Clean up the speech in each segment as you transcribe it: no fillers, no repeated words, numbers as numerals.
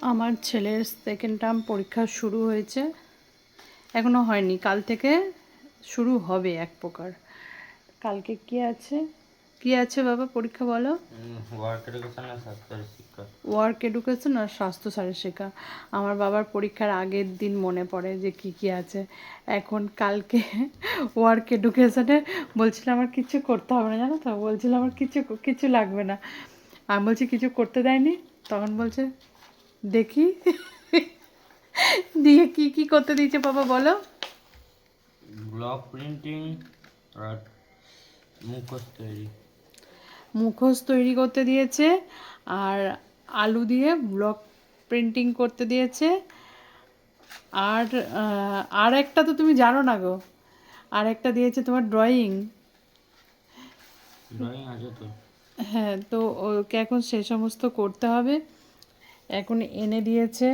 আমার ছেলের second term পরীক্ষা শুরু হয়েছে, এখনও হয়নি, কাল থেকে শুরু হবে এক প্রকার। কালকে কি আছে বাবা পরীক্ষা বলো? ওয়ার্ক এডুকেশন আর স্বাস্থ্য শারীরিকা। আমার বাবার পরীক্ষার আগের দিন মনে পড়ে যে কি আছে। এখন কালকে ওয়ার্ক এডুকেশনে বলছিল আমার কিছু করতে হবে না, জানো তো, বলছিল আমার কিছু লাগবে না। আমি বলছি কিছু করতে দেয়নি, তখন বলছে দেখি। দিয়ে কি করতে দিয়েছে বাবা বলো? ব্লক প্রিন্টিং আর মুখোশ তৈরি করতে দিয়েছে, আর আলু দিয়ে ব্লক প্রিন্টিং করতে দিয়েছে। আর একটা তো তুমি জানো না গো, আর একটা দিয়েছে তোমার ড্রয়িং। আছে তো। হ্যাঁ, তো ওকে এখন সে সমস্ত করতে হবে। এখন এনে দিয়েছে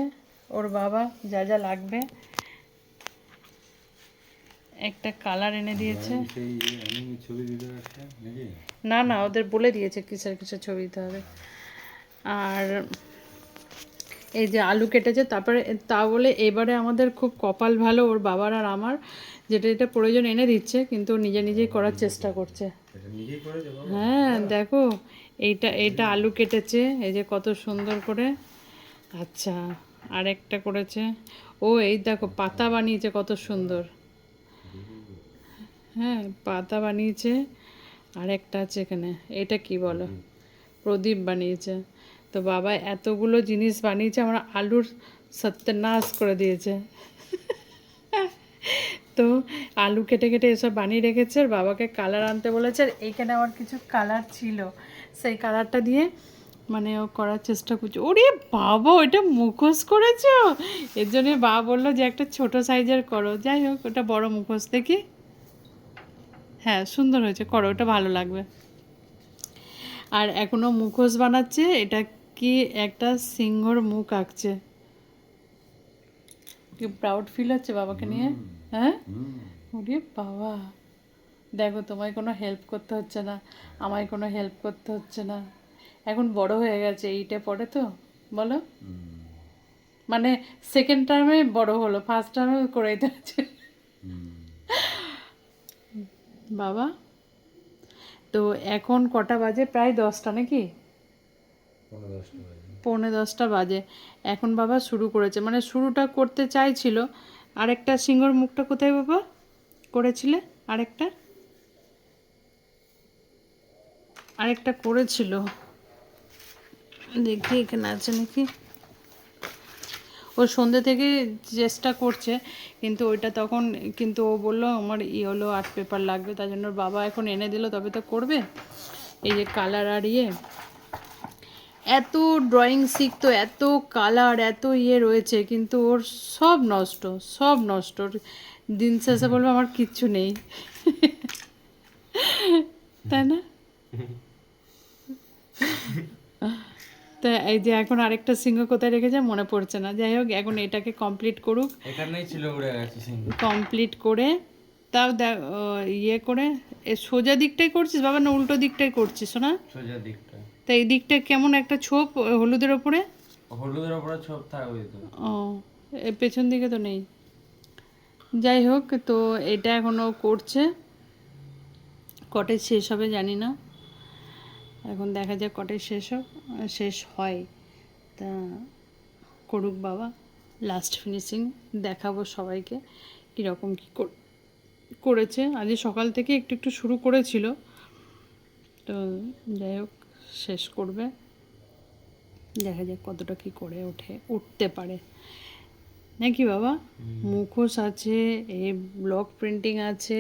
ওর বাবা যা যা লাগবে, একটা কালার এনে দিয়েছে। না ওদের বলে দিয়েছে কিসের ছবি দিতে হবে। আর এই যে আলু কেটেছে, তারপরে তা বলে এবারে আমাদের খুব কপাল ভালো, ওর বাবার আর আমার যেটা প্রয়োজন এনে দিচ্ছে, কিন্তু ও নিজেই করার চেষ্টা করছে। হ্যাঁ দেখো, এইটা আলু কেটেছে, এই যে কত সুন্দর করে। আচ্ছা, আরেকটা করেছে ও, এই দেখো পাতা বানিয়েছে কত সুন্দর। হ্যাঁ, পাতা বানিয়েছে। আরেকটা আছে এখানে, এটা কি বলো? প্রদীপ বানিয়েছে। তো বাবা এতগুলো জিনিস বানিয়েছে, আমার আলুর সত্যানাশ করে দিয়েছে। তো আলু কেটে এসব বানিয়ে রেখেছে, আর বাবাকে কালার আনতে বলেছে। আর এইখানে আমার কিছু কালার ছিল, সেই কালারটা দিয়ে মানে ও করার চেষ্টা করছে। ওরে বাবা, ওইটা মুখোশ করেছো? এর জন্য বাবা বললো যে একটা ছোট সাইজের করো। যাই হোক, ওটা বড় মুখোশ দেখি। হ্যাঁ, সুন্দর হয়েছে, করো, ওটা ভালো লাগবে। আর এখনও মুখোশ বানাচ্ছে। এটা কি একটা সিংহর মুখ আঁকছে। কি প্রাউড ফিল হচ্ছে বাবাকে নিয়ে? হ্যাঁ, ওরে বাবা, দেখো তোমায় কোনো হেল্প করতে হচ্ছে না, আমায় কোনো হেল্প করতে হচ্ছে না। এখন বড় হয়ে গেছে, এইটে পড়ে তো, বলো। মানে সেকেন্ড টার্মে বড় হলো, ফার্স্ট টার্মে করে দিতে হচ্ছে। বাবা, তো এখন কটা বাজে? প্রায় 10টা নাকি? 9:45 বাজে। এখন বাবা শুরু করেছে, মানে শুরুটা করতে চাইছিল। আরেকটা সিংহর মুখটা কোথায় বাবা করেছিলে? আরেকটা করেছিল, দেখি এখানে আছে নাকি। ও সন্ধ্যে থেকে চেষ্টা করছে, কিন্তু ওইটা তখন, কিন্তু ও বললো আমার হলো আর্ট পেপার লাগবে, তাই জন্য বাবা এখন এনে দিল, তবে তো করবে। এই যে কালার আর এত ড্রয়িং শিখতো, এত কালার, এত রয়েছে, কিন্তু ওর সব নষ্ট। ওর দিন শেষে বলবে আমার কিচ্ছু নেই। তাই না? তা এই যে এখন আরেকটা সিংহ কোথায় রেখেছে মনে পড়ছে না। যাই হোক, এখন এটাকে কমপ্লিট করুক। এখানেই ছিল, উড়ে গেছে সিংহ। কমপ্লিট করে তাও করে সোজা দিকটাই করছিস বাবা, না উল্টো দিকটাই করছিস না? সোজা দিকটা। তা এই দিকটা কেমন একটা ছোপ হলুদের ওপরে ছোপ থাকবে তো। ও, এই পেছন দিকে তো নেই। যাই হোক, তো এটা এখনও করছে, কটে শেষ হবে জানি না। এখন দেখা যাক কটে শেষ হয়। তা করুক বাবা, লাস্ট ফিনিশিং দেখাবো সবাইকে কীরকম কী করেছে। আজ সকাল থেকে একটু শুরু করেছিল, তো যাই হোক শেষ করবে। দেখা যাক কতটা কী করে উঠতে পারে নাকি বাবা। মুখোশ আছে, এই ব্লক প্রিন্টিং আছে,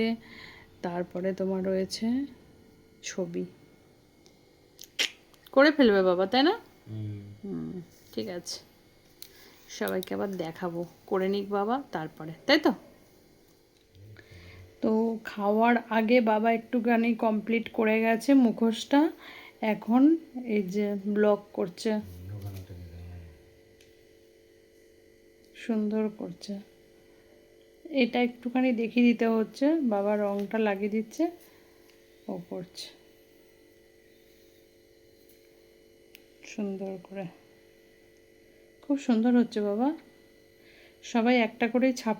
তারপরে তোমার রয়েছে ছবি। করে ফেলবে বাবা, তাই না? ঠিক আছে, সবাইকে আবার দেখাবো, করে নিক বাবা তারপরে, তাই তো। তো খাওয়ার আগে বাবা একটুখানি কমপ্লিট করে গেছে মুখোশটা, এখন এই যে ব্লক করছে, সুন্দর করছে। এটা একটুখানি দেখিয়ে দিতে হচ্ছে, বাবা রঙটা লাগিয়ে দিচ্ছে, ও করছে সুন্দর করে, খুব খুব সুন্দর হচ্ছে বাবা। সবাই একটা করেই ছাপ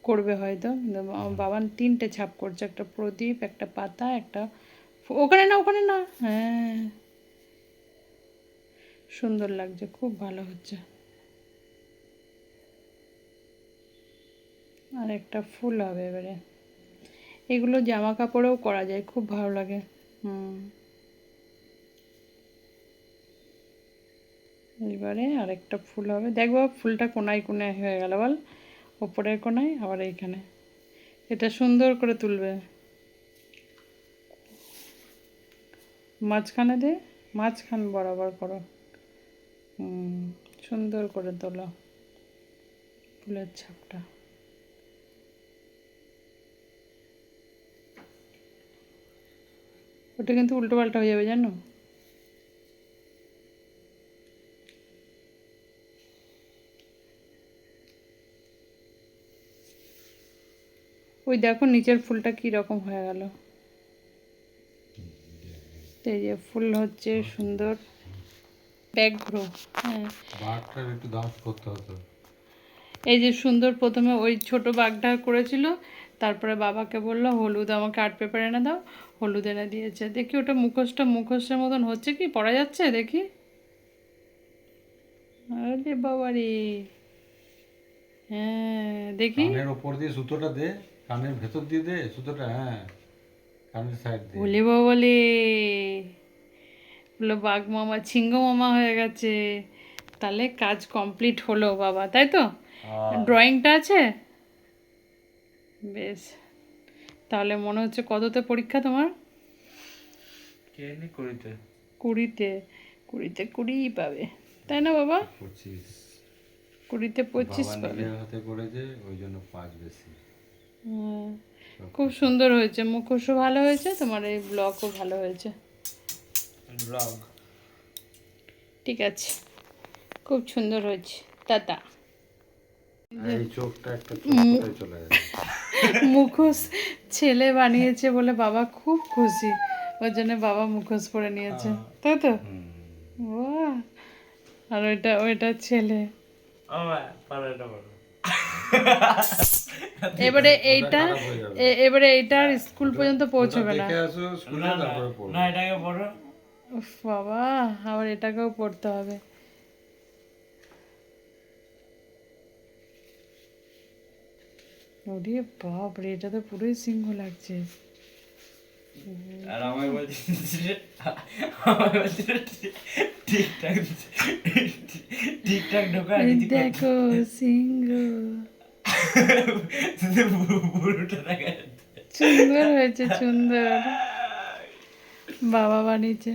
করবে হয়তো, কিন্তু বাবা 3টে ছাপ করছে, একটা প্রদীপ, একটা পাতা, একটা ওখানে না, ওখানে না। হ্যাঁ, সুন্দর লাগছে, খুব ভালো হচ্ছে। আর একটা ফুল হবে এবারে। এগুলো জামা কাপড়েও করা যায়, খুব ভালো লাগে। এবারে আরেকটা ফুল হবে, দেখবো ফুলটা কোনায় কোনায় হয়ে গেল বল, ওপরের কোনায় আবার এইখানে। এটা সুন্দর করে তুলবে, মাঝখানে দে, মাঝখান বরাবর করো। সুন্দর করে তোলো ফুলের ছাপটা। ওটা কিন্তু উল্টো পাল্টা হয়ে যাবে জানো। ওই দেখো নিচের ফুলটা কি রকম হয়ে গেল। এই যে ফুল হচ্ছে সুন্দর, ব্যাঘ্র। হ্যাঁ, বাঘটার একটু দাঁত করতে হতো। এই যে সুন্দর, প্রথমে ওই ছোট বাঘটা করেছিল, তারপরে বাবাকে বললো হলুদ আমাকে আর্ট পেপার এনে দাও, হলুদ এনে দিয়েছে। দেখি ওটা মুখোশের মতন হচ্ছে কি, পড়া যাচ্ছে দেখি। আরে বাবা রে, হ্যাঁ দেখি। কানের ওপর দিয়ে সুতোটা দে, কানের ভেতর দিয়ে দে সুতোটা, হ্যাঁ কানের সাইড দিয়ে। বলি বলে বললো বাঘ মামা ছিঙ্গ মামা হয়ে গেছে। তাহলে কাজ কমপ্লিট হলো বাবা, তাই তো? ড্রয়িংটা আছে বেশ। তাহলে মনে হচ্ছে কততে পরীক্ষা তোমার? কে নি করিতে? 20-তে। 20-তে 20 পাবে, তাই না বাবা? 25। 20-তে 25 বাবা পাবে। নিজের হাতে করেছে ওই জন্য 5 বেশি। হ্যাঁ, খুব সুন্দর হয়েছে, মুখোশও ভালো হয়েছে, তোমার এই ব্লগও ভালো হয়েছে। ব্লগ। ঠিক আছে, খুব সুন্দর হয়েছে। টাটা। এই চোখটা একটা চোখ চলে যাবে। মুখোশ ছেলে বানিয়েছে বলে বাবা খুব খুশি, ওই জন্য বাবা মুখোশ পরে নিয়েছে, তাই তো? বাহ, আর ওইটা ওইটা ছেলে। এবারে এইটা এবারে এইটা আর স্কুল পর্যন্ত পৌঁছবে না। দেখে আসো স্কুলে, তারপরে পড়ো। না এটাকে পড়ো। উফ বাবা, আবার এটাকেও পড়তে হবে। ওরে বাপ রে, এটা তো পুরোই সিংহ লাগছে। আর আমাকে বলছিস যে আমাকে বলছিস ঠিকঠাক ঠিকঠাক ঢোকা এই দেখো সিংহ, পুরোটা দেখা যাচ্ছে। সুন্দর হয়েছে, সুন্দর। বাবা বানিয়েছে।